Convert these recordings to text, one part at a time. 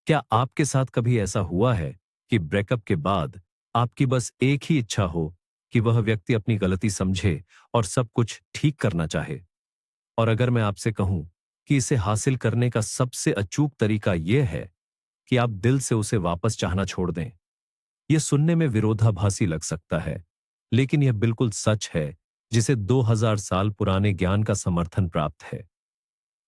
क्या आपके साथ कभी ऐसा हुआ है कि ब्रेकअप के बाद आपकी बस एक ही इच्छा हो कि वह व्यक्ति अपनी गलती समझे और सब कुछ ठीक करना चाहे? और अगर मैं आपसे कहूं कि इसे हासिल करने का सबसे अचूक तरीका यह है कि आप दिल से उसे वापस चाहना छोड़ दें। यह सुनने में विरोधाभासी लग सकता है, लेकिन यह बिल्कुल सच है जिसे 2000 साल पुराने ज्ञान का समर्थन प्राप्त है।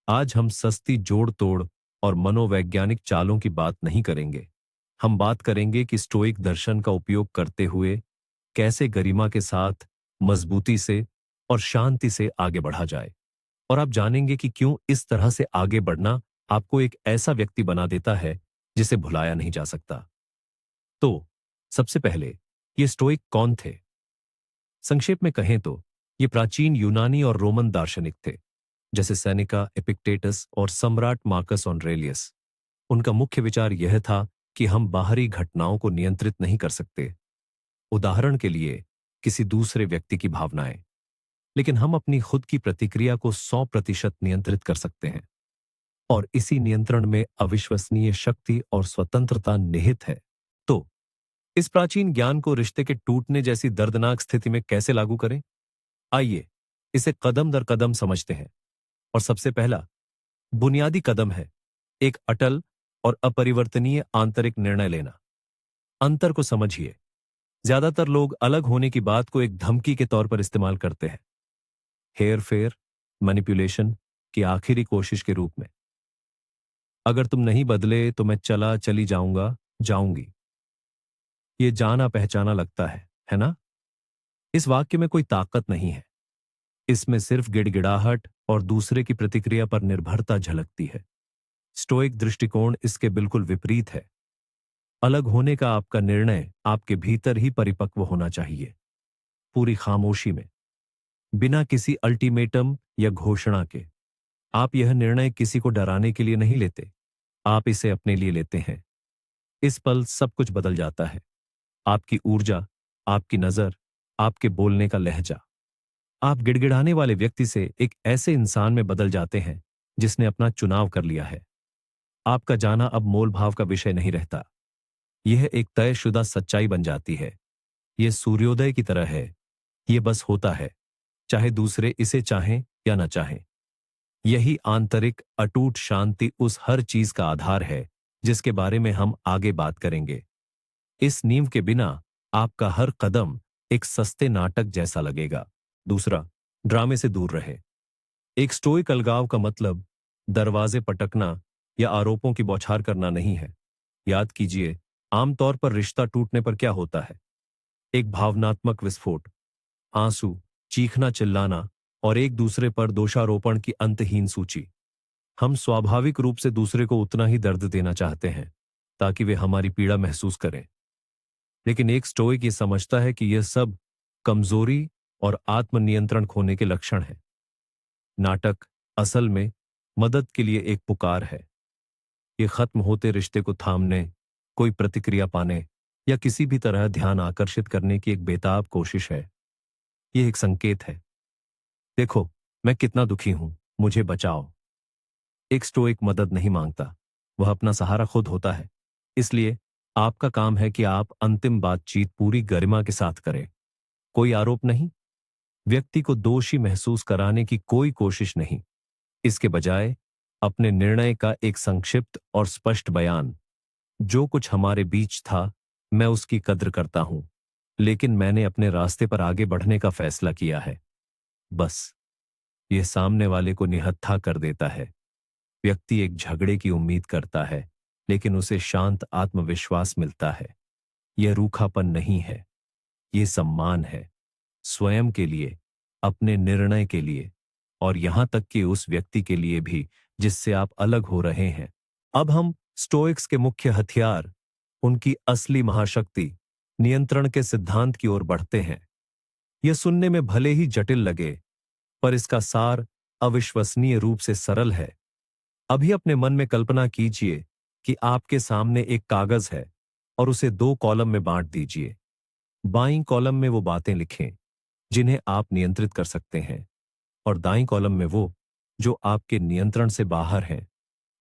आज हम सस्ती जोड़ तोड़ और मनोवैज्ञानिक चालों की बात नहीं करेंगे। हम बात करेंगे कि स्टोइक दर्शन का उपयोग करते हुए कैसे गरिमा के साथ, मजबूती से और शांति से आगे बढ़ा जाए। और आप जानेंगे कि क्यों इस तरह से आगे बढ़ना आपको एक ऐसा व्यक्ति बना देता है जिसे भुलाया नहीं जा सकता। तो सबसे पहले ये स्टोइक कौन थे? संक्षेप में कहें तो ये प्राचीन यूनानी और रोमन दार्शनिक थे, जैसे सेनेका, एपिक्टेटस और सम्राट मार्कस ऑरेलियस। उनका मुख्य विचार यह था कि हम बाहरी घटनाओं को नियंत्रित नहीं कर सकते, उदाहरण के लिए किसी दूसरे व्यक्ति की भावनाएं, लेकिन हम अपनी खुद की प्रतिक्रिया को 100% नियंत्रित कर सकते हैं। और इसी नियंत्रण में अविश्वसनीय शक्ति और स्वतंत्रता निहित है। तो इस प्राचीन ज्ञान को रिश्ते के टूटने जैसी दर्दनाक स्थिति में कैसे लागू करें? आइए इसे कदम दर कदम समझते हैं। और सबसे पहला बुनियादी कदम है एक अटल और अपरिवर्तनीय आंतरिक निर्णय लेना। अंतर को समझिए। ज्यादातर लोग अलग होने की बात को एक धमकी के तौर पर इस्तेमाल करते हैं, हेयर फेयर, मैनिपुलेशन की आखिरी कोशिश के रूप में। अगर तुम नहीं बदले तो मैं चला चली जाऊंगा, जाऊंगी। ये जाना पहचाना लगता है ना? इस वाक्य में कोई ताकत नहीं है। इसमें सिर्फ गिड़गिड़ाहट और दूसरे की प्रतिक्रिया पर निर्भरता झलकती है। स्टोइक दृष्टिकोण इसके बिल्कुल विपरीत है। अलग होने का आपका निर्णय आपके भीतर ही परिपक्व होना चाहिए, पूरी खामोशी में, बिना किसी अल्टीमेटम या घोषणा के। आप यह निर्णय किसी को डराने के लिए नहीं लेते, आप इसे अपने लिए लेते हैं। इस पल सब कुछ बदल जाता है। आपकी ऊर्जा, आपकी नजर, आपके बोलने का लहजा। आप गिड़गिड़ाने वाले व्यक्ति से एक ऐसे इंसान में बदल जाते हैं जिसने अपना चुनाव कर लिया है। आपका जाना अब मोल भाव का विषय नहीं रहता। यह एक तयशुदा सच्चाई बन जाती है। यह सूर्योदय की तरह है। यह बस होता है, चाहे दूसरे इसे चाहें या न चाहें। यही आंतरिक अटूट शांति उस हर चीज का आधार है जिसके बारे में हम आगे बात करेंगे। इस नींव के बिना आपका हर कदम एक सस्ते नाटक जैसा लगेगा। दूसरा, ड्रामे से दूर रहे। एक स्टोइक अलगाव का मतलब दरवाजे पटकना या आरोपों की बौछार करना नहीं है। याद कीजिए, आमतौर पर रिश्ता टूटने पर क्या होता है? एक भावनात्मक विस्फोट, आंसू, चीखना, चिल्लाना और एक दूसरे पर दोषारोपण की अंतहीन सूची। हम स्वाभाविक रूप से दूसरे को उतना ही दर्द देना चाहते हैं ताकि वे हमारी पीड़ा महसूस करें। लेकिन एक स्टोइक ये समझता है कि यह सब कमजोरी और आत्मनियंत्रण खोने के लक्षण हैं। नाटक असल में मदद के लिए एक पुकार है। ये खत्म होते रिश्ते को थामने, कोई प्रतिक्रिया पाने या किसी भी तरह ध्यान आकर्षित करने की एक बेताब कोशिश है। ये एक संकेत है, देखो मैं कितना दुखी हूं, मुझे बचाओ। एक स्टोइक मदद नहीं मांगता, वह अपना सहारा खुद होता है। इसलिए आपका काम है कि आप अंतिम बातचीत पूरी गरिमा के साथ करें। कोई आरोप नहीं, व्यक्ति को दोषी महसूस कराने की कोई कोशिश नहीं। इसके बजाय अपने निर्णय का एक संक्षिप्त और स्पष्ट बयान। जो कुछ हमारे बीच था, मैं उसकी कद्र करता हूं, लेकिन मैंने अपने रास्ते पर आगे बढ़ने का फैसला किया है। बस यह सामने वाले को निहत्था कर देता है। व्यक्ति एक झगड़े की उम्मीद करता है, लेकिन उसे शांत आत्मविश्वास मिलता है। यह रूखापन नहीं है, यह सम्मान है, स्वयं के लिए, अपने निर्णय के लिए और यहां तक कि उस व्यक्ति के लिए भी जिससे आप अलग हो रहे हैं। अब हम स्टोइक्स के मुख्य हथियार, उनकी असली महाशक्ति, नियंत्रण के सिद्धांत की ओर बढ़ते हैं। यह सुनने में भले ही जटिल लगे, पर इसका सार अविश्वसनीय रूप से सरल है। अभी अपने मन में कल्पना कीजिए कि आपके सामने एक कागज है और उसे 2 कॉलम में बांट दीजिए। बाईं कॉलम में वो बातें लिखें जिन्हें आप नियंत्रित कर सकते हैं और दाईं कॉलम में वो जो आपके नियंत्रण से बाहर हैं।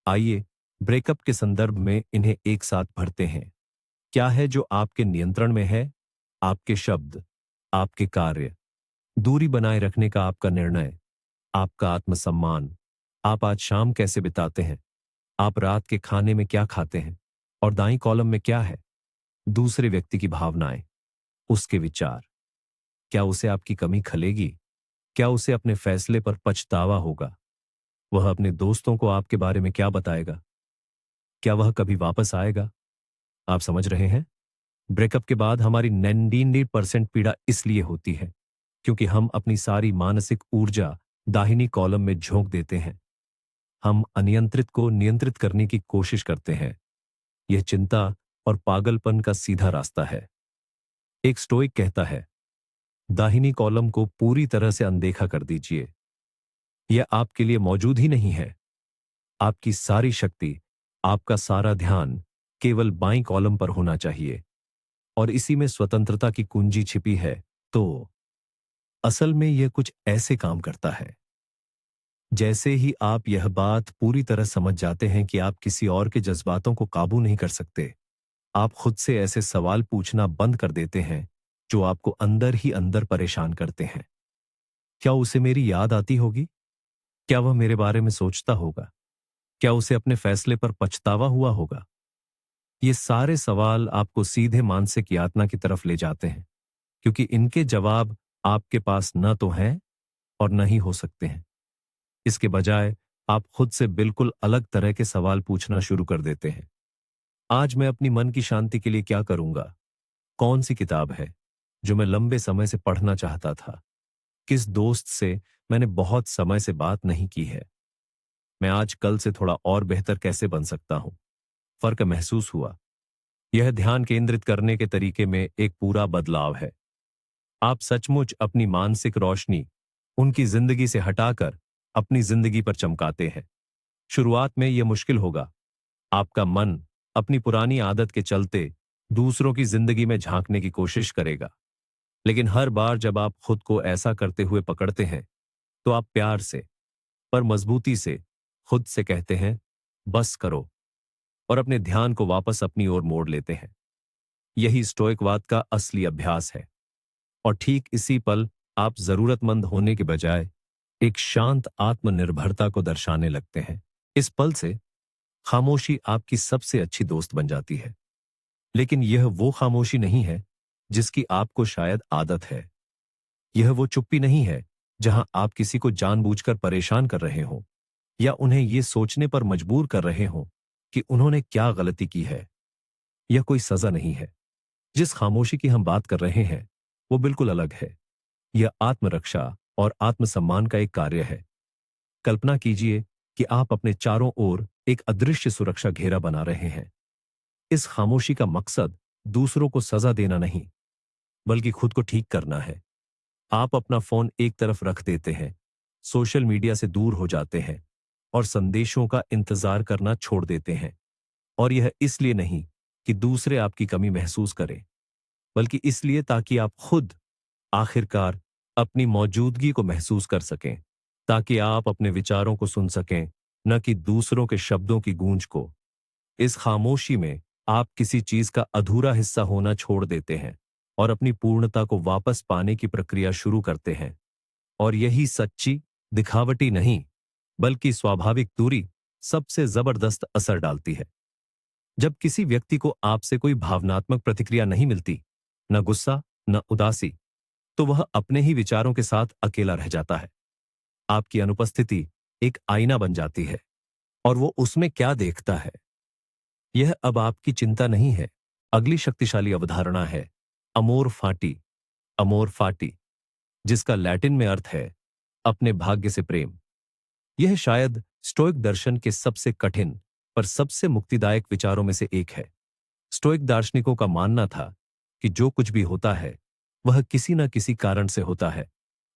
आइए ब्रेकअप के संदर्भ में इन्हें एक साथ भरते हैं। क्या है जो आपके नियंत्रण में है? आपके शब्द, आपके कार्य, दूरी बनाए रखने का आपका निर्णय, आपका आत्मसम्मान, आप आज शाम कैसे बिताते हैं, आप रात के खाने में क्या खाते हैं, और दाईं कॉलम में क्या है? दूसरे व्यक्ति की भावनाएं, उसके विचार। क्या उसे आपकी कमी खलेगी? क्या उसे अपने फैसले पर पछतावा होगा? वह अपने दोस्तों को आपके बारे में क्या बताएगा? क्या वह कभी वापस आएगा? आप समझ रहे हैं? ब्रेकअप के बाद हमारी 99% पीड़ा इसलिए होती है क्योंकि हम अपनी सारी मानसिक ऊर्जा दाहिनी कॉलम में झोंक देते हैं। हम अनियंत्रित को नियंत्रित करने की कोशिश करते हैं। यह चिंता और पागलपन का सीधा रास्ता है। एक स्टोइक कहता है, दाहिनी कॉलम को पूरी तरह से अनदेखा कर दीजिए। यह आपके लिए मौजूद ही नहीं है। आपकी सारी शक्ति, आपका सारा ध्यान केवल बाईं कॉलम पर होना चाहिए और इसी में स्वतंत्रता की कुंजी छिपी है। तो असल में यह कुछ ऐसे काम करता है। जैसे ही आप यह बात पूरी तरह समझ जाते हैं कि आप किसी और के जज्बातों को काबू नहीं कर सकते, आप खुद से ऐसे सवाल पूछना बंद कर देते हैं जो आपको अंदर ही अंदर परेशान करते हैं। क्या उसे मेरी याद आती होगी? क्या वह मेरे बारे में सोचता होगा? क्या उसे अपने फैसले पर पछतावा हुआ होगा? ये सारे सवाल आपको सीधे मानसिक यातना की तरफ ले जाते हैं क्योंकि इनके जवाब आपके पास न तो हैं और न ही हो सकते हैं। इसके बजाय आप खुद से बिल्कुल अलग तरह के सवाल पूछना शुरू कर देते हैं। आज मैं अपनी मन की शांति के लिए क्या करूंगा? कौन सी किताब है जो मैं लंबे समय से पढ़ना चाहता था? किस दोस्त से मैंने बहुत समय से बात नहीं की है? मैं आज कल से थोड़ा और बेहतर कैसे बन सकता हूं? फर्क महसूस हुआ। यह ध्यान केंद्रित करने के तरीके में एक पूरा बदलाव है। आप सचमुच अपनी मानसिक रोशनी उनकी जिंदगी से हटाकर अपनी जिंदगी पर चमकाते हैं। शुरुआत में यह मुश्किल होगा। आपका मन अपनी पुरानी आदत के चलते दूसरों की जिंदगी में झांकने की कोशिश करेगा। लेकिन हर बार जब आप खुद को ऐसा करते हुए पकड़ते हैं, तो आप प्यार से पर मजबूती से खुद से कहते हैं, बस करो, और अपने ध्यान को वापस अपनी ओर मोड़ लेते हैं। यही स्टोइकवाद का असली अभ्यास है। और ठीक इसी पल आप जरूरतमंद होने के बजाय एक शांत आत्मनिर्भरता को दर्शाने लगते हैं। इस पल से खामोशी आपकी सबसे अच्छी दोस्त बन जाती है। लेकिन यह वो खामोशी नहीं है जिसकी आपको शायद आदत है। यह वो चुप्पी नहीं है जहां आप किसी को जानबूझकर परेशान कर रहे हो या उन्हें यह सोचने पर मजबूर कर रहे हो कि उन्होंने क्या गलती की है। यह कोई सजा नहीं है। जिस खामोशी की हम बात कर रहे हैं वो बिल्कुल अलग है। यह आत्मरक्षा और आत्मसम्मान का एक कार्य है। कल्पना कीजिए कि आप अपने चारों ओर एक अदृश्य सुरक्षा घेरा बना रहे हैं। इस खामोशी का मकसद दूसरों को सजा देना नहीं, बल्कि खुद को ठीक करना है। आप अपना फोन एक तरफ रख देते हैं, सोशल मीडिया से दूर हो जाते हैं और संदेशों का इंतजार करना छोड़ देते हैं। और यह इसलिए नहीं कि दूसरे आपकी कमी महसूस करें, बल्कि इसलिए ताकि आप खुद आखिरकार अपनी मौजूदगी को महसूस कर सकें, ताकि आप अपने विचारों को सुन सकें, न कि दूसरों के शब्दों की गूंज को। इस खामोशी में आप किसी चीज का अधूरा हिस्सा होना छोड़ देते हैं और अपनी पूर्णता को वापस पाने की प्रक्रिया शुरू करते हैं। और यही सच्ची, दिखावटी नहीं, बल्कि स्वाभाविक दूरी सबसे जबरदस्त असर डालती है। जब किसी व्यक्ति को आपसे कोई भावनात्मक प्रतिक्रिया नहीं मिलती, न गुस्सा, न उदासी, तो वह अपने ही विचारों के साथ अकेला रह जाता है। आपकी अनुपस्थिति एक आईना बन जाती है और वो उसमें क्या देखता है, यह अब आपकी चिंता नहीं है। अगली शक्तिशाली अवधारणा है अमोर फाटी। अमोर फाटी, जिसका लैटिन में अर्थ है अपने भाग्य से प्रेम। यह शायद स्टोइक दर्शन के सबसे कठिन पर सबसे मुक्तिदायक विचारों में से एक है। स्टोइक दार्शनिकों का मानना था कि जो कुछ भी होता है वह किसी न किसी कारण से होता है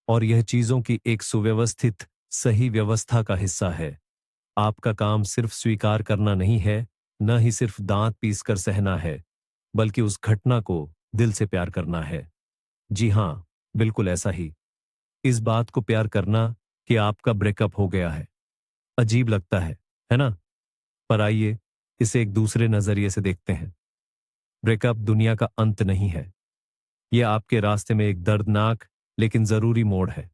और यह चीजों की एक सुव्यवस्थित सही व्यवस्था का हिस्सा है। आपका काम सिर्फ स्वीकार करना नहीं है, न ही सिर्फ दांत पीसकर सहना है, बल्कि उस घटना को दिल से प्यार करना है। जी हां, बिल्कुल ऐसा ही। इस बात को प्यार करना कि आपका ब्रेकअप हो गया है। अजीब लगता है ना? पर आइए इसे एक दूसरे नजरिए से देखते हैं। ब्रेकअप दुनिया का अंत नहीं है। यह आपके रास्ते में एक दर्दनाक लेकिन जरूरी मोड़ है।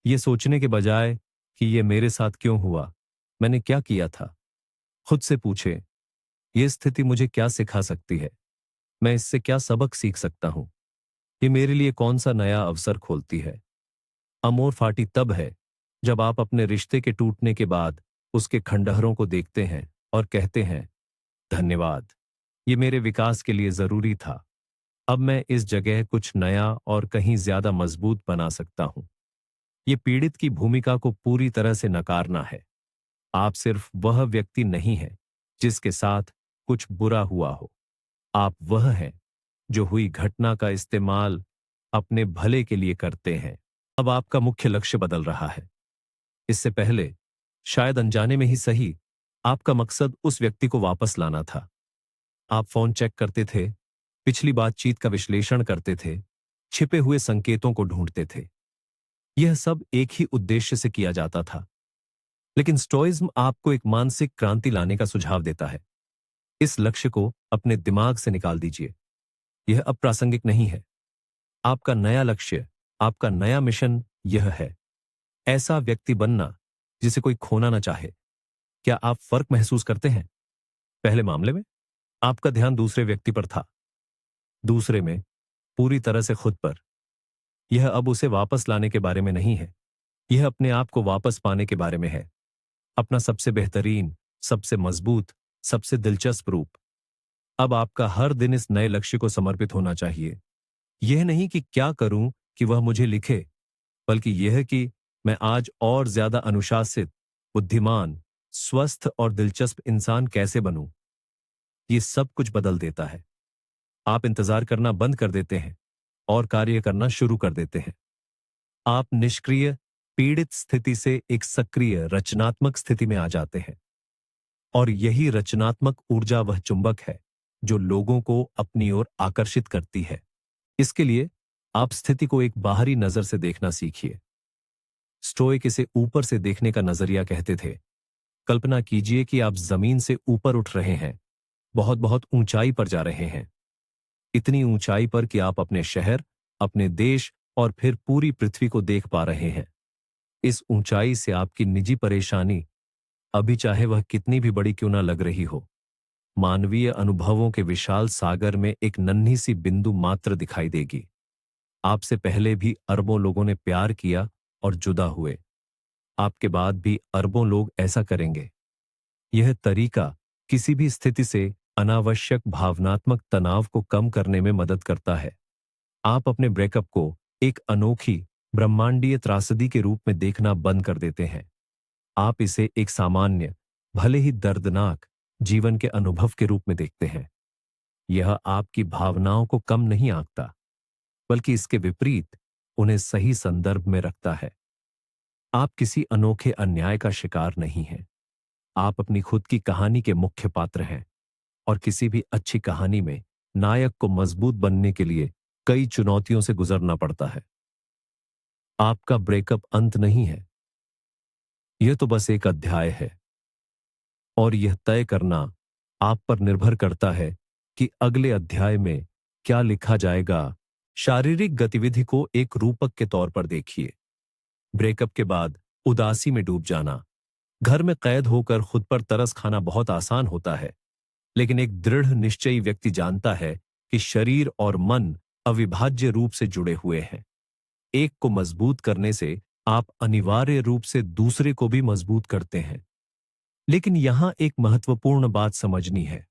ये सोचने के बजाय कि ये मेरे साथ क्यों हुआ, मैंने क्या किया था, खुद से पूछे, ये स्थिति मुझे क्या सिखा सकती है, मैं इससे क्या सबक सीख सकता हूं, ये मेरे लिए कौन सा नया अवसर खोलती है। अमोर फाटी तब है जब आप अपने रिश्ते के टूटने के बाद उसके खंडहरों को देखते हैं और कहते हैं, धन्यवाद, ये मेरे विकास के लिए जरूरी था। अब मैं इस जगह कुछ नया और कहीं ज्यादा मजबूत बना सकता हूं। ये पीड़ित की भूमिका को पूरी तरह से नकारना है। आप सिर्फ वह व्यक्ति नहीं हैं जिसके साथ कुछ बुरा हुआ हो। आप वह हैं जो हुई घटना का इस्तेमाल अपने भले के लिए करते हैं। अब आपका मुख्य लक्ष्य बदल रहा है। इससे पहले, शायद अनजाने में ही सही, आपका मकसद उस व्यक्ति को वापस लाना था। आप फोन चेक करते थे, पिछली बातचीत का विश्लेषण करते थे, छिपे हुए संकेतों को ढूंढते थे। यह सब एक ही उद्देश्य से किया जाता था। लेकिन स्टोइज्म आपको एक मानसिक क्रांति लाने का सुझाव देता है। इस लक्ष्य को अपने दिमाग से निकाल दीजिए। यह अब प्रासंगिक नहीं है। आपका नया लक्ष्य, आपका नया मिशन यह है, ऐसा व्यक्ति बनना जिसे कोई खोना ना चाहे। क्या आप फर्क महसूस करते हैं? पहले मामले में आपका ध्यान दूसरे व्यक्ति पर था, दूसरे में पूरी तरह से खुद पर। यह अब उसे वापस लाने के बारे में नहीं है, यह अपने आप को वापस पाने के बारे में है। अपना सबसे बेहतरीन, सबसे मजबूत, सबसे दिलचस्प रूप। अब आपका हर दिन इस नए लक्ष्य को समर्पित होना चाहिए। यह नहीं कि क्या करूं कि वह मुझे लिखे, बल्कि यह कि मैं आज और ज्यादा अनुशासित, बुद्धिमान, स्वस्थ और दिलचस्प इंसान कैसे बनूं। ये सब कुछ बदल देता है। आप इंतजार करना बंद कर देते हैं और कार्य करना शुरू कर देते हैं। आप निष्क्रिय, पीड़ित स्थिति से एक सक्रिय, रचनात्मक स्थिति में आ जाते हैं। और यही रचनात्मक ऊर्जा वह चुंबक है जो लोगों को अपनी ओर आकर्षित करती है। इसके लिए आप स्थिति को एक बाहरी नजर से देखना सीखिए। स्टोइक इसे ऊपर से देखने का नजरिया कहते थे। कल्पना कीजिए कि आप जमीन से ऊपर उठ रहे हैं, बहुत बहुत ऊंचाई पर जा रहे हैं। इतनी ऊंचाई पर कि आप अपने शहर, अपने देश और फिर पूरी पृथ्वी को देख पा रहे हैं। इस ऊंचाई से आपकी निजी परेशानी, अभी चाहे वह कितनी भी बड़ी क्यों ना लग रही हो, मानवीय अनुभवों के विशाल सागर में एक नन्ही सी बिंदु मात्र दिखाई देगी। आपसे पहले भी अरबों लोगों ने प्यार किया और जुदा हुए। आपके बाद भी अरबों लोग ऐसा करेंगे। यह तरीका किसी भी स्थिति से अनावश्यक भावनात्मक तनाव को कम करने में मदद करता है। आप अपने ब्रेकअप को एक अनोखी, ब्रह्मांडीय त्रासदी के रूप में देखना बंद कर देते हैं। आप इसे एक सामान्य, भले ही दर्दनाक, जीवन के अनुभव के रूप में देखते हैं। यह आपकी भावनाओं को कम नहीं आंकता, बल्कि इसके विपरीत उन्हें सही संदर्भ में रखता है। आप किसी अनोखे अन्याय का शिकार नहीं हैं। आप अपनी खुद की कहानी के मुख्य पात्र हैं, और किसी भी अच्छी कहानी में नायक को मजबूत बनने के लिए कई चुनौतियों से गुजरना पड़ता है। आपका ब्रेकअप अंत नहीं है, यह तो बस एक अध्याय है। और यह तय करना आप पर निर्भर करता है कि अगले अध्याय में क्या लिखा जाएगा। शारीरिक गतिविधि को एक रूपक के तौर पर देखिए। ब्रेकअप के बाद उदासी में डूब जाना, घर में कैद होकर खुद पर तरस खाना बहुत आसान होता है। लेकिन एक दृढ़ निश्चयी व्यक्ति जानता है कि शरीर और मन अविभाज्य रूप से जुड़े हुए हैं। एक को मजबूत करने से आप अनिवार्य रूप से दूसरे को भी मजबूत करते हैं। लेकिन यहां एक महत्वपूर्ण बात समझनी है।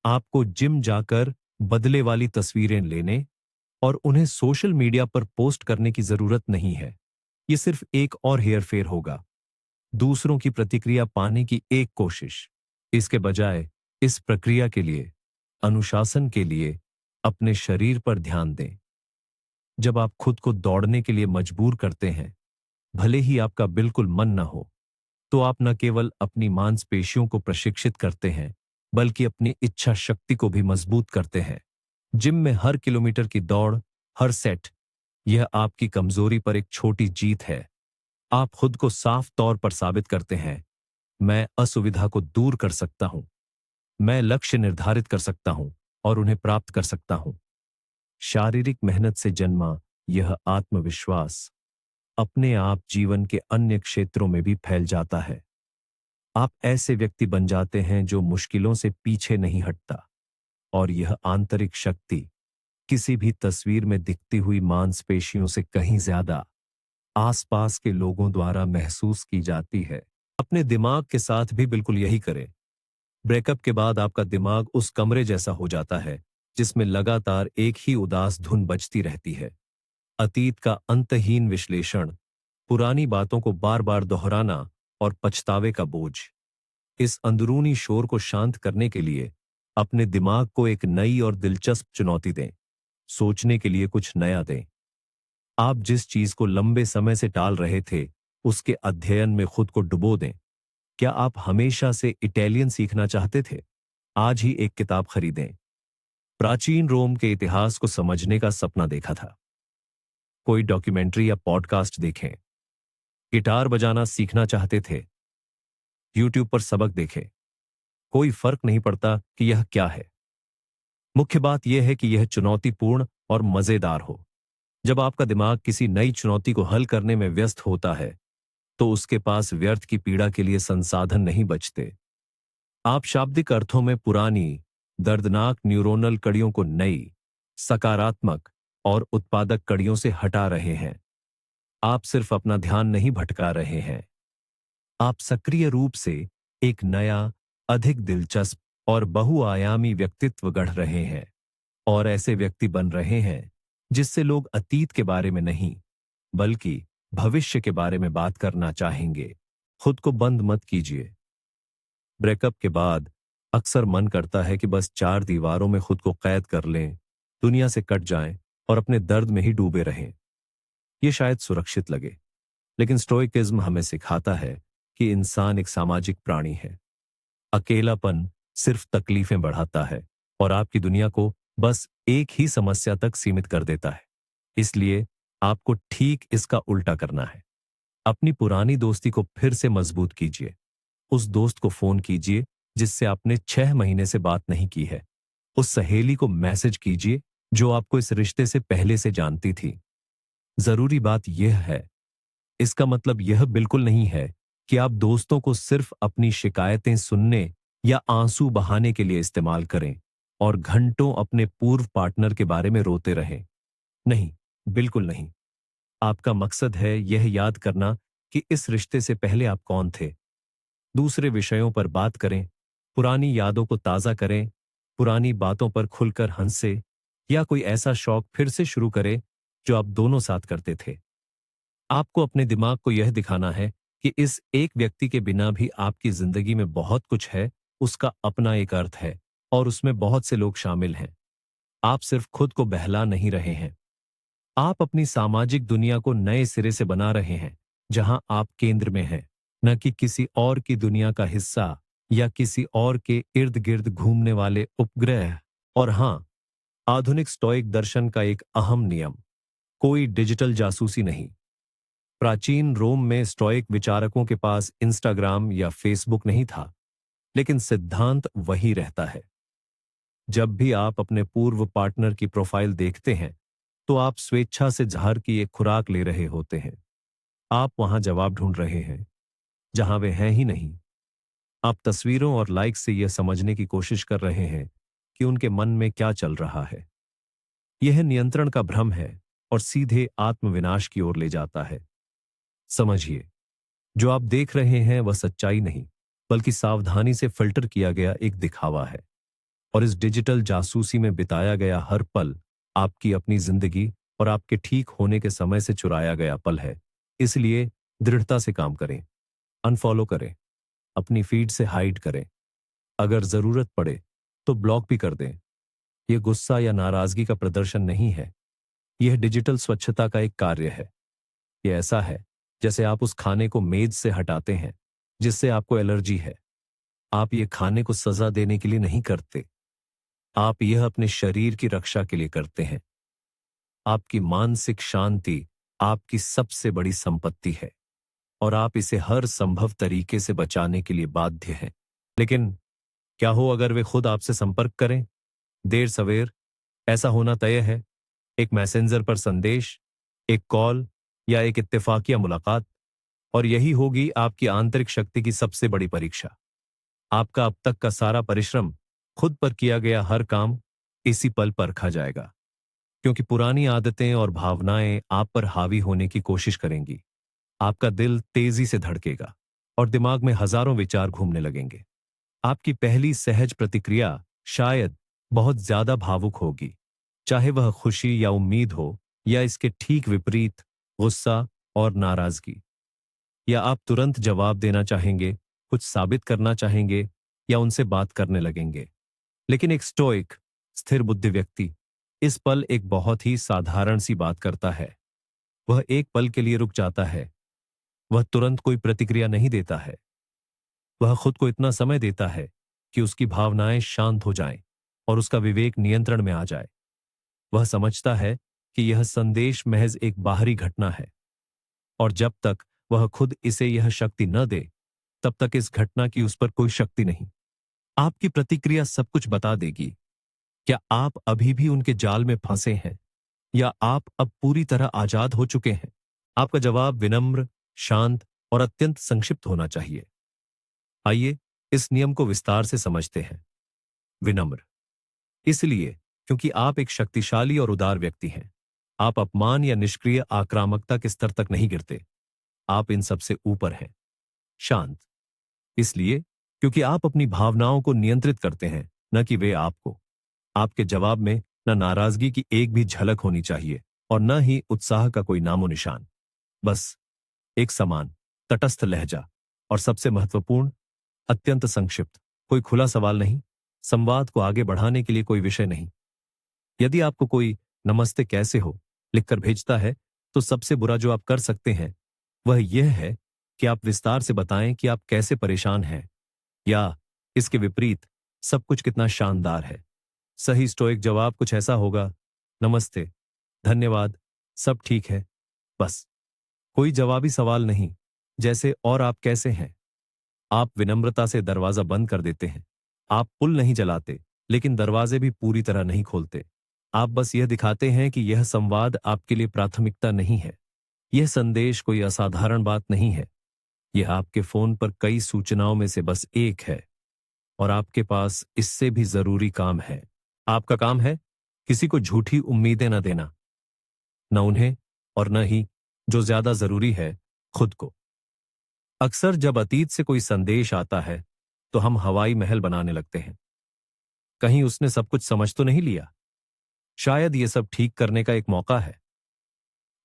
आपको जिम जाकर बदले वाली तस्वीरें लेने और उन्हें सोशल मीडिया पर पोस्ट करने की जरूरत नहीं है। यह सिर्फ एक और हेरफेर होगा, दूसरों की प्रतिक्रिया पाने की एक कोशिश। इसके बजाय इस प्रक्रिया के लिए, अनुशासन के लिए अपने शरीर पर ध्यान दें। जब आप खुद को दौड़ने के लिए मजबूर करते हैं, भले ही आपका बिल्कुल मन न हो, तो आप न केवल अपनी मांसपेशियों को प्रशिक्षित करते हैं, बल्कि अपनी इच्छा शक्ति को भी मजबूत करते हैं। जिम में हर किलोमीटर की दौड़, हर सेट, यह आपकी कमजोरी पर एक छोटी जीत है। आप खुद को साफ तौर पर साबित करते हैं, मैं असुविधा को दूर कर सकता हूं। मैं लक्ष्य निर्धारित कर सकता हूं और उन्हें प्राप्त कर सकता हूं। शारीरिक मेहनत से जन्मा यह आत्मविश्वास अपने आप जीवन के अन्य क्षेत्रों में भी फैल जाता है। आप ऐसे व्यक्ति बन जाते हैं जो मुश्किलों से पीछे नहीं हटता, और यह आंतरिक शक्ति किसी भी तस्वीर में दिखती हुई मांसपेशियों से कहीं ज्यादा आसपास के लोगों द्वारा महसूस की जाती है। अपने दिमाग के साथ भी बिल्कुल यही करें। ब्रेकअप के बाद आपका दिमाग उस कमरे जैसा हो जाता है जिसमें लगातार एक ही उदास धुन बजती रहती है। अतीत का अंतहीन विश्लेषण, पुरानी बातों को बार बार दोहराना और पछतावे का बोझ। इस अंदरूनी शोर को शांत करने के लिए अपने दिमाग को एक नई और दिलचस्प चुनौती दें। सोचने के लिए कुछ नया दें। आप जिस चीज को लंबे समय से टाल रहे थे, उसके अध्ययन में खुद को डुबो दें। क्या आप हमेशा से इटालियन सीखना चाहते थे? आज ही एक किताब खरीदें। प्राचीन रोम के इतिहास को समझने का सपना देखा था। कोई डॉक्यूमेंट्री या पॉडकास्ट देखें। गिटार बजाना सीखना चाहते थे? यूट्यूब पर सबक देखें। कोई फर्क नहीं पड़ता कि यह क्या है। मुख्य बात यह है कि यह चुनौतीपूर्ण और मजेदार हो। जब आपका दिमाग किसी नई चुनौती को हल करने में व्यस्त होता है, तो उसके पास व्यर्थ की पीड़ा के लिए संसाधन नहीं बचते। आप शाब्दिक अर्थों में पुरानी, दर्दनाक न्यूरोनल कड़ियों को नई, सकारात्मक और उत्पादक कड़ियों से हटा रहे हैं। आप सिर्फ अपना ध्यान नहीं भटका रहे हैं, आप सक्रिय रूप से एक नया, अधिक दिलचस्प और बहुआयामी व्यक्तित्व गढ़ रहे हैं। और ऐसे व्यक्ति बन रहे हैं जिससे लोग अतीत के बारे में नहीं, बल्कि भविष्य के बारे में बात करना चाहेंगे। खुद को बंद मत कीजिए। ब्रेकअप के बाद अक्सर मन करता है कि बस चार दीवारों में खुद को कैद कर लें, दुनिया से कट जाएं और अपने दर्द में ही डूबे रहें। यह शायद सुरक्षित लगे, लेकिन स्टोइकिज्म हमें सिखाता है कि इंसान एक सामाजिक प्राणी है। अकेलापन सिर्फ तकलीफें बढ़ाता है और आपकी दुनिया को बस एक ही समस्या तक सीमित कर देता है। इसलिए आपको ठीक इसका उल्टा करना है। अपनी पुरानी दोस्ती को फिर से मजबूत कीजिए। उस दोस्त को फोन कीजिए जिससे आपने 6 महीने से बात नहीं की है। उस सहेली को मैसेज कीजिए जो आपको इस रिश्ते से पहले से जानती थी। जरूरी बात यह है, इसका मतलब यह बिल्कुल नहीं है कि आप दोस्तों को सिर्फ अपनी शिकायतें सुनने या आंसू बहाने के लिए इस्तेमाल करें और घंटों अपने पूर्व पार्टनर के बारे में रोते रहें। नहीं, बिल्कुल नहीं। आपका मकसद है यह याद करना कि इस रिश्ते से पहले आप कौन थे। दूसरे विषयों पर बात करें, पुरानी यादों को ताज़ा करें, पुरानी बातों पर खुलकर हंसे, या कोई ऐसा शौक फिर से शुरू करें जो आप दोनों साथ करते थे। आपको अपने दिमाग को यह दिखाना है कि इस एक व्यक्ति के बिना भी आपकी जिंदगी में बहुत कुछ है, उसका अपना एक अर्थ है और उसमें बहुत से लोग शामिल हैं। आप सिर्फ खुद को बहला नहीं रहे हैं, आप अपनी सामाजिक दुनिया को नए सिरे से बना रहे हैं, जहां आप केंद्र में हैं, न कि किसी और की दुनिया का हिस्सा या किसी और के इर्द गिर्द घूमने वाले उपग्रह। और हां, आधुनिक स्टोइक दर्शन का एक अहम नियम, कोई डिजिटल जासूसी नहीं। प्राचीन रोम में स्टोइक विचारकों के पास इंस्टाग्राम या फेसबुक नहीं था, लेकिन सिद्धांत वही रहता है। जब भी आप अपने पूर्व पार्टनर की प्रोफाइल देखते हैं, तो आप स्वेच्छा से जहर की एक खुराक ले रहे होते हैं। आप वहां जवाब ढूंढ रहे हैं जहां वे हैं ही नहीं। आप तस्वीरों और लाइक से यह समझने की कोशिश कर रहे हैं कि उनके मन में क्या चल रहा है। यह नियंत्रण का भ्रम है और सीधे आत्मविनाश की ओर ले जाता है। समझिए, जो आप देख रहे हैं वह सच्चाई नहीं, बल्कि सावधानी से फिल्टर किया गया एक दिखावा है। और इस डिजिटल जासूसी में बिताया गया हर पल आपकी अपनी जिंदगी और आपके ठीक होने के समय से चुराया गया पल है। इसलिए दृढ़ता से काम करें, अनफॉलो करें, अपनी फीड से हाइड करें, अगर जरूरत पड़े तो ब्लॉक भी कर दें। यह गुस्सा या नाराजगी का प्रदर्शन नहीं है, यह डिजिटल स्वच्छता का एक कार्य है। यह ऐसा है जैसे आप उस खाने को मेज से हटाते हैं जिससे आपको एलर्जी है। आप ये खाने को सजा देने के लिए नहीं करते, आप यह अपने शरीर की रक्षा के लिए करते हैं। आपकी मानसिक शांति आपकी सबसे बड़ी संपत्ति है, और आप इसे हर संभव तरीके से बचाने के लिए बाध्य हैं। लेकिन क्या हो अगर वे खुद आपसे संपर्क करें? देर सवेर ऐसा होना तय है। एक मैसेंजर पर संदेश, एक कॉल या एक इत्तेफाकिया मुलाकात, और यही होगी आपकी आंतरिक शक्ति की सबसे बड़ी परीक्षा। आपका अब तक का सारा परिश्रम, खुद पर किया गया हर काम इसी पल परखा जाएगा, क्योंकि पुरानी आदतें और भावनाएं आप पर हावी होने की कोशिश करेंगी। आपका दिल तेजी से धड़केगा और दिमाग में हजारों विचार घूमने लगेंगे। आपकी पहली सहज प्रतिक्रिया शायद बहुत ज्यादा भावुक होगी, चाहे वह खुशी या उम्मीद हो, या इसके ठीक विपरीत गुस्सा और नाराजगी। या आप तुरंत जवाब देना चाहेंगे, कुछ साबित करना चाहेंगे, या उनसे बात करने लगेंगे। लेकिन एक स्टोइक, स्थिर बुद्धि व्यक्ति इस पल एक बहुत ही साधारण सी बात करता है। वह एक पल के लिए रुक जाता है। वह तुरंत कोई प्रतिक्रिया नहीं देता है। वह खुद को इतना समय देता है कि उसकी भावनाएं शांत हो जाएं और उसका विवेक नियंत्रण में आ जाए। वह समझता है कि यह संदेश महज एक बाहरी घटना है, और जब तक वह खुद इसे यह शक्ति न दे, तब तक इस घटना की उस पर कोई शक्ति नहीं। आपकी प्रतिक्रिया सब कुछ बता देगी। क्या आप अभी भी उनके जाल में फंसे हैं, या आप अब पूरी तरह आजाद हो चुके हैं? आपका जवाब विनम्र, शांत और अत्यंत संक्षिप्त होना चाहिए। आइए इस नियम को विस्तार से समझते हैं। विनम्र इसलिए क्योंकि आप एक शक्तिशाली और उदार व्यक्ति हैं। आप अपमान या निष्क्रिय आक्रामकता के स्तर तक नहीं गिरते। आप इन सबसे ऊपर हैं। शांत इसलिए क्योंकि आप अपनी भावनाओं को नियंत्रित करते हैं, न कि वे आपको। आपके जवाब में न नाराजगी की एक भी झलक होनी चाहिए और न ही उत्साह का कोई नामो निशान। बस एक समान, तटस्थ लहजा, और सबसे महत्वपूर्ण, अत्यंत संक्षिप्त। कोई खुला सवाल नहीं, संवाद को आगे बढ़ाने के लिए कोई विषय नहीं। यदि आपको कोई नमस्ते कैसे हो लिखकर भेजता है, तो सबसे बुरा जो आप कर सकते हैं वह यह है कि आप विस्तार से बताएं कि आप कैसे परेशान हैं, या इसके विपरीत सब कुछ कितना शानदार है। सही स्टोइक जवाब कुछ ऐसा होगा: नमस्ते, धन्यवाद, सब ठीक है। बस कोई जवाबी सवाल नहीं, जैसे और आप कैसे हैं। आप विनम्रता से दरवाजा बंद कर देते हैं। आप पुल नहीं जलाते, लेकिन दरवाजे भी पूरी तरह नहीं खोलते। आप बस यह दिखाते हैं कि यह संवाद आपके लिए प्राथमिकता नहीं है। यह संदेश कोई असाधारण बात नहीं है। यह आपके फोन पर कई सूचनाओं में से बस एक है, और आपके पास इससे भी जरूरी काम है। आपका काम है किसी को झूठी उम्मीदें न देना, न उन्हें और न ही, जो ज्यादा जरूरी है, खुद को। अक्सर जब अतीत से कोई संदेश आता है, तो हम हवाई महल बनाने लगते हैं। कहीं उसने सब कुछ समझ तो नहीं लिया? शायद यह सब ठीक करने का एक मौका है।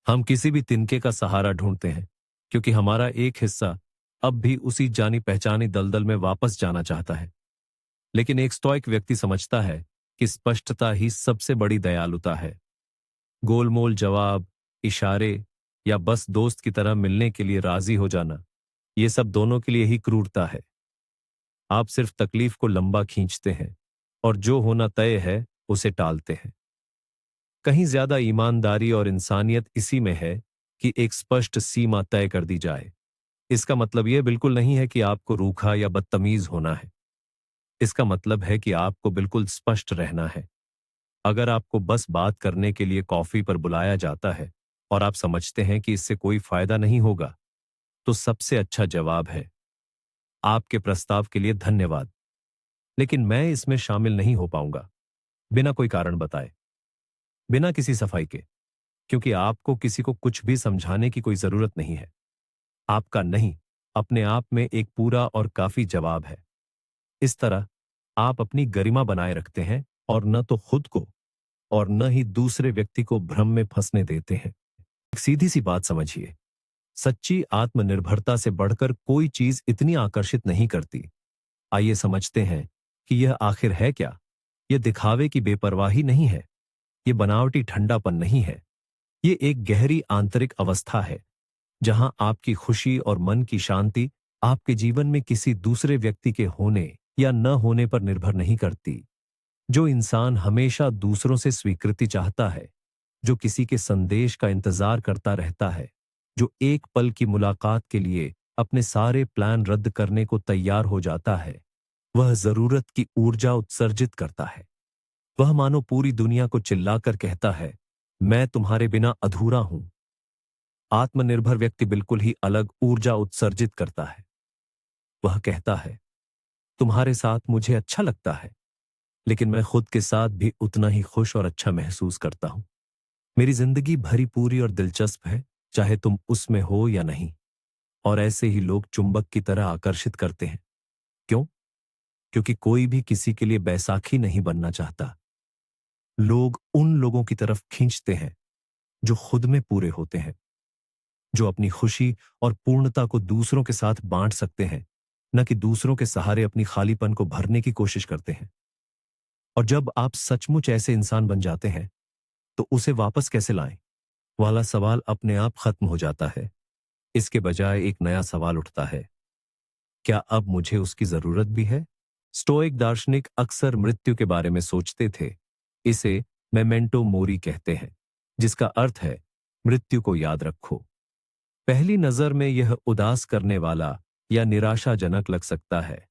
हम किसी भी तिनके का सहारा ढूंढते हैं, क्योंकि हमारा एक हिस्सा अब भी उसी जानी पहचानी दलदल में वापस जाना चाहता है। लेकिन एक स्टोइक व्यक्ति समझता है कि स्पष्टता ही सबसे बड़ी दयालुता है। गोलमोल जवाब, इशारे, या बस दोस्त की तरह मिलने के लिए राजी हो जाना, ये सब दोनों के लिए ही क्रूरता है। आप सिर्फ तकलीफ को लंबा खींचते हैं और जो होना तय है उसे टालते हैं। कहीं ज्यादा ईमानदारी और इंसानियत इसी में है कि एक स्पष्ट सीमा तय कर दी जाए। इसका मतलब यह बिल्कुल नहीं है कि आपको रूखा या बदतमीज होना है। इसका मतलब है कि आपको बिल्कुल स्पष्ट रहना है। अगर आपको बस बात करने के लिए कॉफी पर बुलाया जाता है और आप समझते हैं कि इससे कोई फायदा नहीं होगा, तो सबसे अच्छा जवाब है: आपके प्रस्ताव के लिए धन्यवाद, लेकिन मैं इसमें शामिल नहीं हो पाऊंगा। बिना कोई कारण बताए, बिना किसी सफाई के, क्योंकि आपको किसी को कुछ भी समझाने की कोई जरूरत नहीं है। आपका नहीं अपने आप में एक पूरा और काफी जवाब है। इस तरह आप अपनी गरिमा बनाए रखते हैं और न तो खुद को और न ही दूसरे व्यक्ति को भ्रम में फंसने देते हैं। एक सीधी सी बात समझिए, सच्ची आत्मनिर्भरता से बढ़कर कोई चीज इतनी आकर्षित नहीं करती। आइए समझते हैं कि यह आखिर है क्या। यह दिखावे की बेपरवाही नहीं है। यह बनावटी ठंडापन नहीं है। यह एक गहरी आंतरिक अवस्था है, जहां आपकी खुशी और मन की शांति आपके जीवन में किसी दूसरे व्यक्ति के होने या न होने पर निर्भर नहीं करती। जो इंसान हमेशा दूसरों से स्वीकृति चाहता है, जो किसी के संदेश का इंतजार करता रहता है, जो एक पल की मुलाकात के लिए अपने सारे प्लान रद्द करने को तैयार हो जाता है, वह जरूरत की ऊर्जा उत्सर्जित करता है। वह मानो पूरी दुनिया को चिल्लाकर कहता है, मैं तुम्हारे बिना अधूरा हूं। आत्मनिर्भर व्यक्ति बिल्कुल ही अलग ऊर्जा उत्सर्जित करता है। वह कहता है, तुम्हारे साथ मुझे अच्छा लगता है, लेकिन मैं खुद के साथ भी उतना ही खुश और अच्छा महसूस करता हूं। मेरी जिंदगी भरी पूरी और दिलचस्प है, चाहे तुम उसमें हो या नहीं। और ऐसे ही लोग चुंबक की तरह आकर्षित करते हैं। क्यों? क्योंकि कोई भी किसी के लिए बैसाखी नहीं बनना चाहता। लोग उन लोगों की तरफ खींचते हैं जो खुद में पूरे होते हैं, जो अपनी खुशी और पूर्णता को दूसरों के साथ बांट सकते हैं, न कि दूसरों के सहारे अपनी खालीपन को भरने की कोशिश करते हैं। और जब आप सचमुच ऐसे इंसान बन जाते हैं, तो उसे वापस कैसे लाएं वाला सवाल अपने आप खत्म हो जाता है। इसके बजाय एक नया सवाल उठता है, क्या अब मुझे उसकी जरूरत भी है? स्टोइक दार्शनिक अक्सर मृत्यु के बारे में सोचते थे। इसे मेमेंटो मोरी कहते हैं, जिसका अर्थ है मृत्यु को याद रखो। पहली नजर में यह उदास करने वाला या निराशाजनक लग सकता है।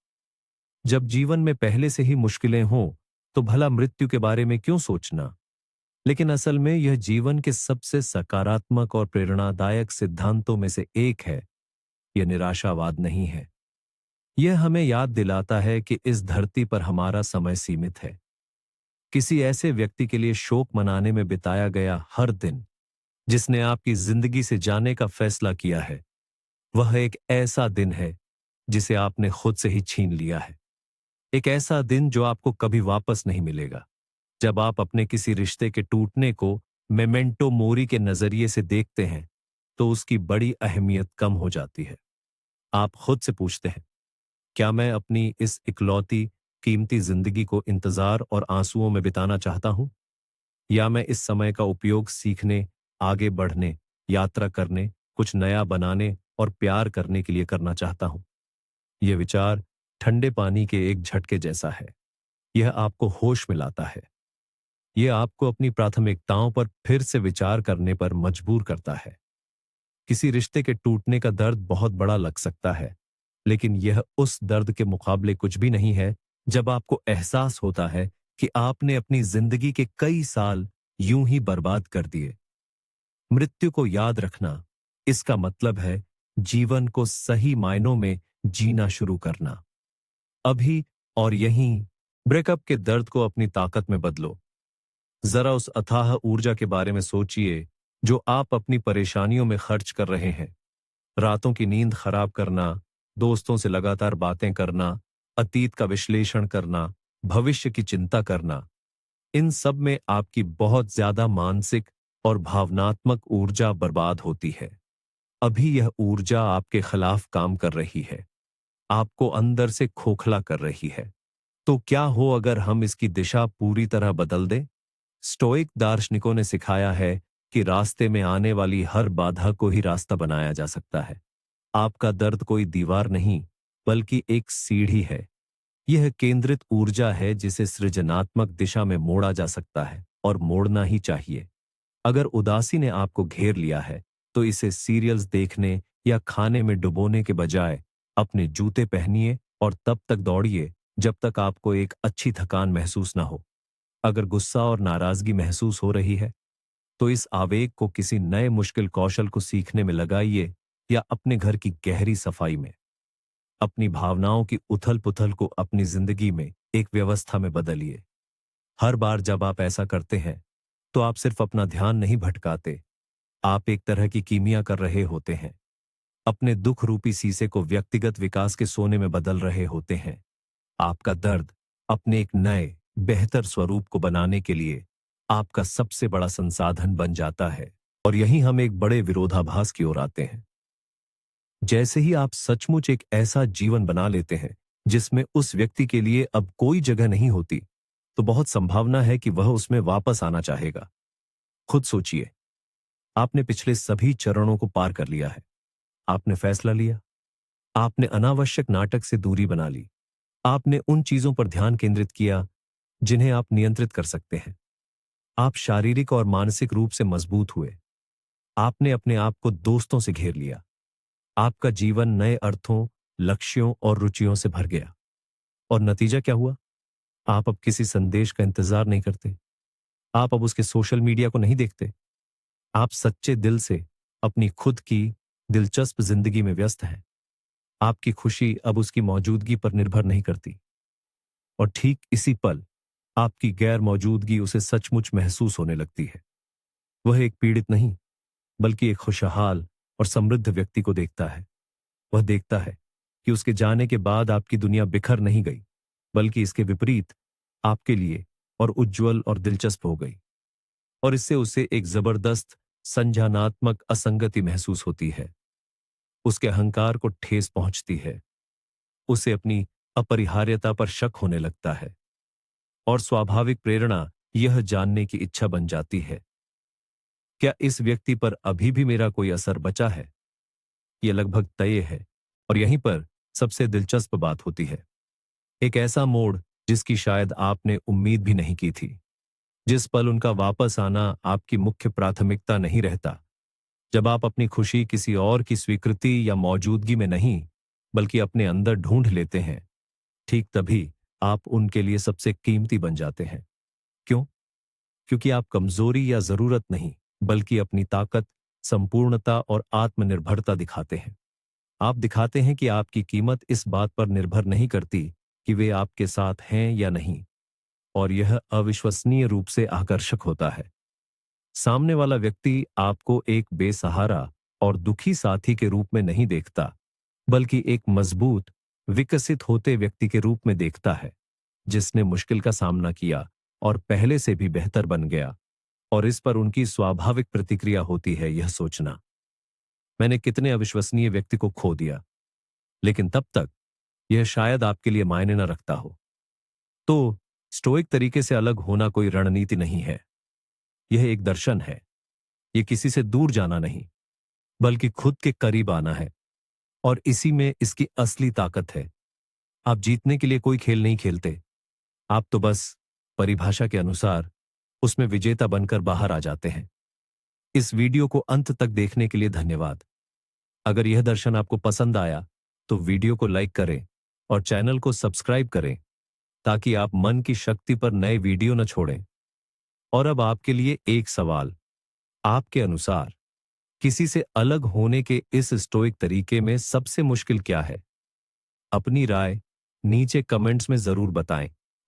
जब जीवन में पहले से ही मुश्किलें हों, तो भला मृत्यु के बारे में क्यों सोचना? लेकिन असल में यह जीवन के सबसे सकारात्मक और प्रेरणादायक सिद्धांतों में से एक है। यह निराशावाद नहीं है। यह हमें याद दिलाता है कि इस धरती पर हमारा समय सीमित है। किसी ऐसे व्यक्ति के लिए शोक मनाने में बिताया गया हर दिन, जिसने आपकी जिंदगी से जाने का फैसला किया है, वह एक ऐसा दिन है जिसे आपने खुद से ही छीन लिया है। एक ऐसा दिन जो आपको कभी वापस नहीं मिलेगा। जब आप अपने किसी रिश्ते के टूटने को मेमेंटो मोरी के नजरिए से देखते हैं, तो उसकी बड़ी अहमियत कम हो जाती है। आप खुद से पूछते हैं, क्या मैं अपनी इस इकलौती कीमती जिंदगी को इंतजार और आंसुओं में बिताना चाहता हूं? या मैं इस समय का उपयोग सीखने, आगे बढ़ने, यात्रा करने, कुछ नया बनाने और प्यार करने के लिए करना चाहता हूं? यह विचार ठंडे पानी के एक झटके जैसा है। यह आपको होश में लाता है। यह आपको अपनी प्राथमिकताओं पर फिर से विचार करने पर मजबूर करता है। किसी रिश्ते के टूटने का दर्द बहुत बड़ा लग सकता है, लेकिन यह उस दर्द के मुकाबले कुछ भी नहीं है जब आपको एहसास होता है कि आपने अपनी जिंदगी के कई साल यूं ही बर्बाद कर दिए। मृत्यु को याद रखना, इसका मतलब है जीवन को सही मायनों में जीना शुरू करना। अभी और यहीं ब्रेकअप के दर्द को अपनी ताकत में बदलो। जरा उस अथाह ऊर्जा के बारे में सोचिए जो आप अपनी परेशानियों में खर्च कर रहे हैं। रातों की नींद खराब करना, दोस्तों से लगातार बातें करना, अतीत का विश्लेषण करना, भविष्य की चिंता करना, इन सब में आपकी बहुत ज्यादा मानसिक और भावनात्मक ऊर्जा बर्बाद होती है। अभी यह ऊर्जा आपके खिलाफ काम कर रही है, आपको अंदर से खोखला कर रही है। तो क्या हो अगर हम इसकी दिशा पूरी तरह बदल दें? स्टोइक दार्शनिकों ने सिखाया है कि रास्ते में आने वाली हर बाधा को ही रास्ता बनाया जा सकता है। आपका दर्द कोई दीवार नहीं, बल्कि एक सीढ़ी है। यह केंद्रित ऊर्जा है जिसे सृजनात्मक दिशा में मोड़ा जा सकता है, और मोड़ना ही चाहिए। अगर उदासी ने आपको घेर लिया है, तो इसे सीरियल्स देखने या खाने में डुबोने के बजाय अपने जूते पहनिए और तब तक दौड़िए जब तक आपको एक अच्छी थकान महसूस ना हो। अगर गुस्सा और नाराजगी महसूस हो रही है, तो इस आवेग को किसी नए मुश्किल कौशल को सीखने में लगाइए या अपने घर की गहरी सफाई में। अपनी भावनाओं की उथल-पुथल को अपनी जिंदगी में एक व्यवस्था में बदलिए। हर बार जब आप ऐसा करते हैं, तो आप सिर्फ अपना ध्यान नहीं भटकाते, आप एक तरह की कीमिया कर रहे होते हैं। अपने दुख रूपी शीशे को व्यक्तिगत विकास के सोने में बदल रहे होते हैं। आपका दर्द अपने एक नए, बेहतर स्वरूप को बनाने के लिए आपका सबसे बड़ा संसाधन बन जाता है। और यहीं हम एक बड़े विरोधाभास की ओर आते हैं। जैसे ही आप सचमुच एक ऐसा जीवन बना लेते हैं जिसमें उस व्यक्ति के लिए अब कोई जगह नहीं होती, तो बहुत संभावना है कि वह उसमें वापस आना चाहेगा। खुद सोचिए, आपने पिछले सभी चरणों को पार कर लिया है। आपने फैसला लिया, आपने अनावश्यक नाटक से दूरी बना ली, आपने उन चीजों पर ध्यान केंद्रित किया जिन्हें आप नियंत्रित कर सकते हैं। आप शारीरिक और मानसिक रूप से मजबूत हुए। आपने अपने आप को दोस्तों से घेर लिया। आपका जीवन नए अर्थों, लक्ष्यों और रुचियों से भर गया। और नतीजा क्या हुआ? आप अब किसी संदेश का इंतजार नहीं करते। आप अब उसके सोशल मीडिया को नहीं देखते। आप सच्चे दिल से अपनी खुद की दिलचस्प जिंदगी में व्यस्त हैं। आपकी खुशी अब उसकी मौजूदगी पर निर्भर नहीं करती। और ठीक इसी पल आपकी गैर मौजूदगी उसे सचमुच महसूस होने लगती है। वह एक पीड़ित नहीं, बल्कि एक खुशहाल और समृद्ध व्यक्ति को देखता है। वह देखता है कि उसके जाने के बाद आपकी दुनिया बिखर नहीं गई, बल्कि इसके विपरीत आपके लिए और उज्जवल और दिलचस्प हो गई। और इससे उसे एक जबरदस्त संज्ञानात्मक असंगति महसूस होती है। उसके अहंकार को ठेस पहुंचती है। उसे अपनी अपरिहार्यता पर शक होने लगता है। और स्वाभाविक प्रेरणा यह जानने की इच्छा बन जाती है, क्या इस व्यक्ति पर अभी भी मेरा कोई असर बचा है? यह लगभग तय है। और यहीं पर सबसे दिलचस्प बात होती है। एक ऐसा मोड़ जिसकी शायद आपने उम्मीद भी नहीं की थी। जिस पल उनका वापस आना आपकी मुख्य प्राथमिकता नहीं रहता। जब आप अपनी खुशी किसी और की स्वीकृति या मौजूदगी में नहीं, बल्कि अपने अंदर ढूंढ लेते हैं, ठीक तभी आप उनके लिए सबसे कीमती बन जाते हैं। क्यों? क्योंकि आप कमजोरी या जरूरत नहीं, बल्कि अपनी ताकत, संपूर्णता और आत्मनिर्भरता दिखाते हैं। आप दिखाते हैं कि आपकी कीमत इस बात पर निर्भर नहीं करती कि वे आपके साथ हैं या नहीं। और यह अविश्वसनीय रूप से आकर्षक होता है। सामने वाला व्यक्ति आपको एक बेसहारा और दुखी साथी के रूप में नहीं देखता, बल्कि एक मजबूत, विकसित होते व्यक्ति के रूप में देखता है, जिसने मुश्किल का सामना किया और पहले से भी बेहतर बन गया। और इस पर उनकी स्वाभाविक प्रतिक्रिया होती है यह सोचना, मैंने कितने अविश्वसनीय व्यक्ति को खो दिया। लेकिन तब तक यह शायद आपके लिए मायने न रखता हो। तो स्टोइक तरीके से अलग होना कोई रणनीति नहीं है। यह एक दर्शन है। यह किसी से दूर जाना नहीं, बल्कि खुद के करीब आना है। और इसी में इसकी असली ताकत है। आप जीतने के लिए कोई खेल नहीं खेलते। आप तो बस परिभाषा के अनुसार उसमें विजेता बनकर बाहर आ जाते हैं। इस वीडियो को अंत तक देखने के लिए धन्यवाद। अगर यह दर्शन आपको पसंद आया तो वीडियो को लाइक करें और चैनल को सब्सक्राइब करें, ताकि आप मन की शक्ति पर नए वीडियो न छोड़ें। और अब आपके लिए एक सवाल, आपके अनुसार किसी से अलग होने के इस स्टोइक तरीके में सबसे मुश्किल क्या है? अपनी राय नीचे कमेंट्स में जरूर बताएं।